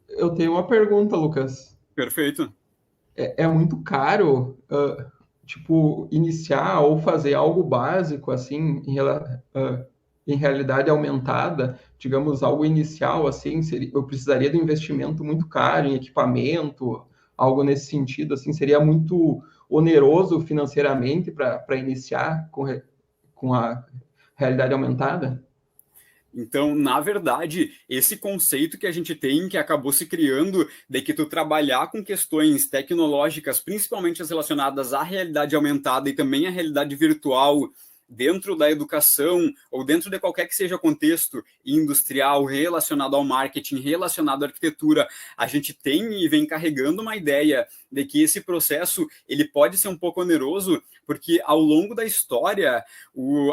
Eu tenho uma pergunta, Lucas. Perfeito. É muito caro, tipo, iniciar ou fazer algo básico, assim, em realidade aumentada, digamos, algo inicial, assim, eu precisaria de um investimento muito caro em equipamento, algo nesse sentido, assim, seria muito oneroso financeiramente para iniciar com a realidade aumentada? Então, na verdade, esse conceito que a gente tem, que acabou se criando, de que tu trabalhar com questões tecnológicas, principalmente as relacionadas à realidade aumentada e também à realidade virtual, dentro da educação ou dentro de qualquer que seja contexto industrial relacionado ao marketing, relacionado à arquitetura, a gente tem e vem carregando uma ideia de que esse processo ele pode ser um pouco oneroso, porque ao longo da história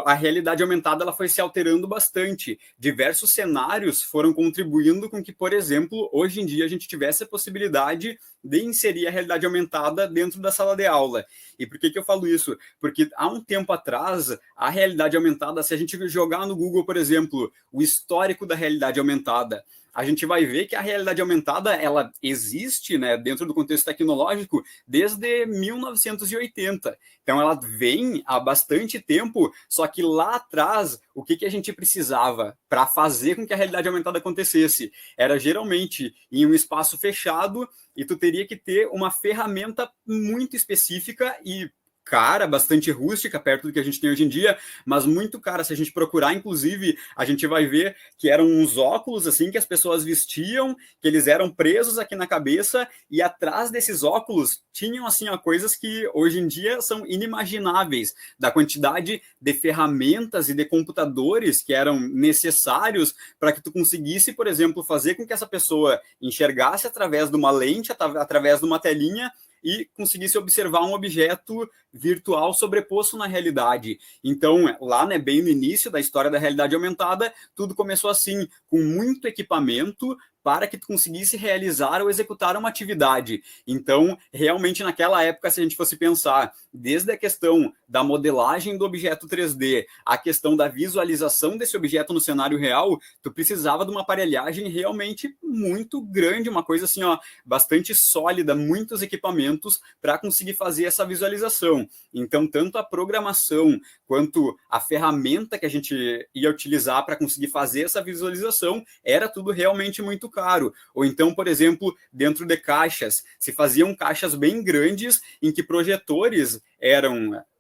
a realidade aumentada ela foi se alterando bastante. Diversos cenários foram contribuindo com que, por exemplo, hoje em dia a gente tivesse a possibilidade de inserir a realidade aumentada dentro da sala de aula. E por que eu falo isso? Porque há um tempo atrás, a realidade aumentada, se a gente jogar no Google, por exemplo, o histórico da realidade aumentada, a gente vai ver que a realidade aumentada ela existe, né, dentro do contexto tecnológico desde 1980. Então ela vem há bastante tempo, só que lá atrás, o que a gente precisava para fazer com que a realidade aumentada acontecesse? Era geralmente em um espaço fechado e tu teria que ter uma ferramenta muito específica e cara, bastante rústica, perto do que a gente tem hoje em dia, mas muito cara. Se a gente procurar, inclusive, a gente vai ver que eram uns óculos assim que as pessoas vestiam, que eles eram presos aqui na cabeça, e atrás desses óculos tinham assim ó, coisas que hoje em dia são inimagináveis, da quantidade de ferramentas e de computadores que eram necessários para que tu conseguisse, por exemplo, fazer com que essa pessoa enxergasse através de uma lente, através de uma telinha, e conseguisse observar um objeto virtual sobreposto na realidade. Então, lá, né, bem no início da história da realidade aumentada, tudo começou assim, com muito equipamento para que tu conseguisse realizar ou executar uma atividade. Então, realmente naquela época, se a gente fosse pensar, desde a questão da modelagem do objeto 3D, a questão da visualização desse objeto no cenário real, tu precisava de uma aparelhagem realmente muito grande, uma coisa assim, ó, bastante sólida, muitos equipamentos para conseguir fazer essa visualização. Então, tanto a programação quanto a ferramenta que a gente ia utilizar para conseguir fazer essa visualização era tudo realmente muito caro. Ou então, por exemplo, dentro de caixas, se faziam caixas bem grandes em que projetores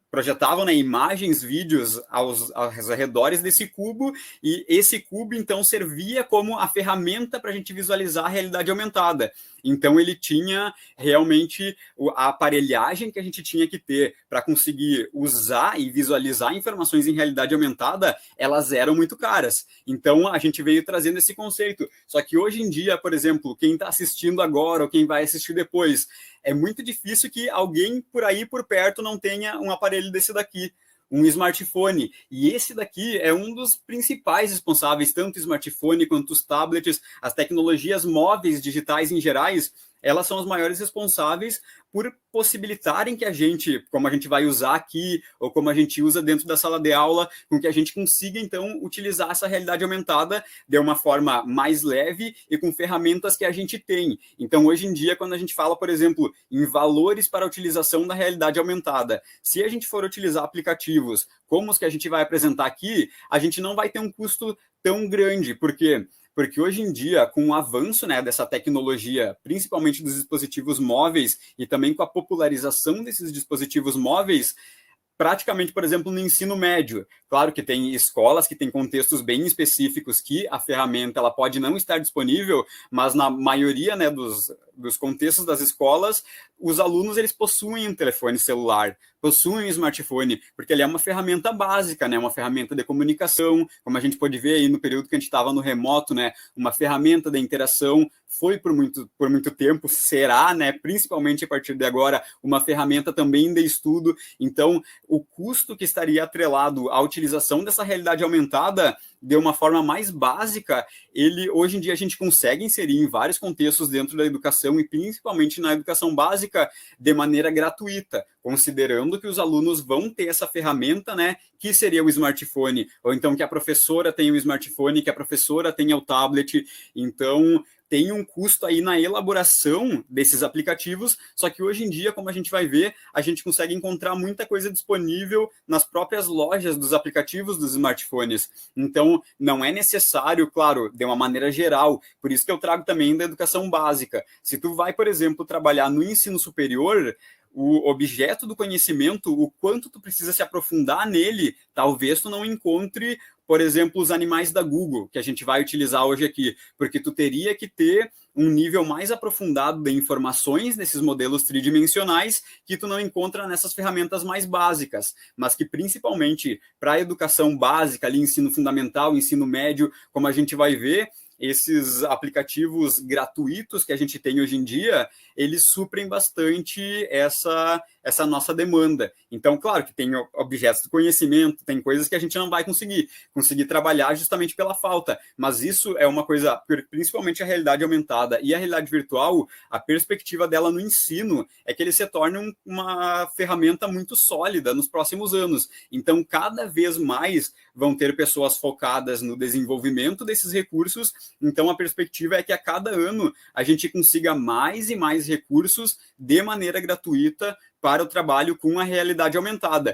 projetavam, né, imagens, vídeos aos arredores desse cubo, e esse cubo então servia como a ferramenta para a gente visualizar a realidade aumentada. Então ele tinha realmente a aparelhagem que a gente tinha que ter para conseguir usar e visualizar informações em realidade aumentada, elas eram muito caras. Então a gente veio trazendo esse conceito. Só que hoje em dia, por exemplo, quem está assistindo agora ou quem vai assistir depois, é muito difícil que alguém por aí por perto não tenha um aparelho desse daqui, um smartphone. E esse daqui é um dos principais responsáveis, tanto o smartphone quanto os tablets, as tecnologias móveis digitais em gerais, elas são as maiores responsáveis por possibilitarem que a gente, como a gente vai usar aqui, ou como a gente usa dentro da sala de aula, com que a gente consiga, então, utilizar essa realidade aumentada de uma forma mais leve e com ferramentas que a gente tem. Então, hoje em dia, quando a gente fala, por exemplo, em valores para a utilização da realidade aumentada, se a gente for utilizar aplicativos como os que a gente vai apresentar aqui, a gente não vai ter um custo tão grande, porque hoje em dia, com o avanço, né, dessa tecnologia, principalmente dos dispositivos móveis e também com a popularização desses dispositivos móveis, praticamente, por exemplo, no ensino médio. Claro que tem escolas que têm contextos bem específicos que a ferramenta ela pode não estar disponível, mas na maioria, né, dos contextos das escolas, os alunos eles possuem um telefone celular, possuem um smartphone, porque ele é uma ferramenta básica, né, uma ferramenta de comunicação, como a gente pode ver aí no período que a gente estava no remoto, né, uma ferramenta de interação, foi por muito tempo, será, né, principalmente a partir de agora, uma ferramenta também de estudo. Então, o custo que estaria atrelado à utilização dessa realidade aumentada de uma forma mais básica, ele hoje em dia a gente consegue inserir em vários contextos dentro da educação e principalmente na educação básica de maneira gratuita, considerando que os alunos vão ter essa ferramenta, né, que seria o smartphone, ou então que a professora tenha o smartphone, que a professora tenha o tablet. Então, tem um custo aí na elaboração desses aplicativos, só que hoje em dia, como a gente vai ver, a gente consegue encontrar muita coisa disponível nas próprias lojas dos aplicativos dos smartphones. Então, não é necessário, claro, de uma maneira geral, por isso que eu trago também da educação básica. Se tu vai, por exemplo, trabalhar no ensino superior, o objeto do conhecimento, o quanto tu precisa se aprofundar nele, talvez tu não encontre, por exemplo, os animais da Google, que a gente vai utilizar hoje aqui, porque tu teria que ter um nível mais aprofundado de informações nesses modelos tridimensionais que tu não encontra nessas ferramentas mais básicas, mas que principalmente para a educação básica, ali, ensino fundamental, ensino médio, como a gente vai ver, esses aplicativos gratuitos que a gente tem hoje em dia, eles suprem bastante essa nossa demanda. Então, claro que tem objetos de conhecimento, tem coisas que a gente não vai conseguir trabalhar justamente pela falta, mas isso é uma coisa, principalmente a realidade aumentada e a realidade virtual, a perspectiva dela no ensino é que ele se torne uma ferramenta muito sólida nos próximos anos. Então, cada vez mais vão ter pessoas focadas no desenvolvimento desses recursos. Então, a perspectiva é que a cada ano a gente consiga mais e mais recursos de maneira gratuita para o trabalho com a realidade aumentada.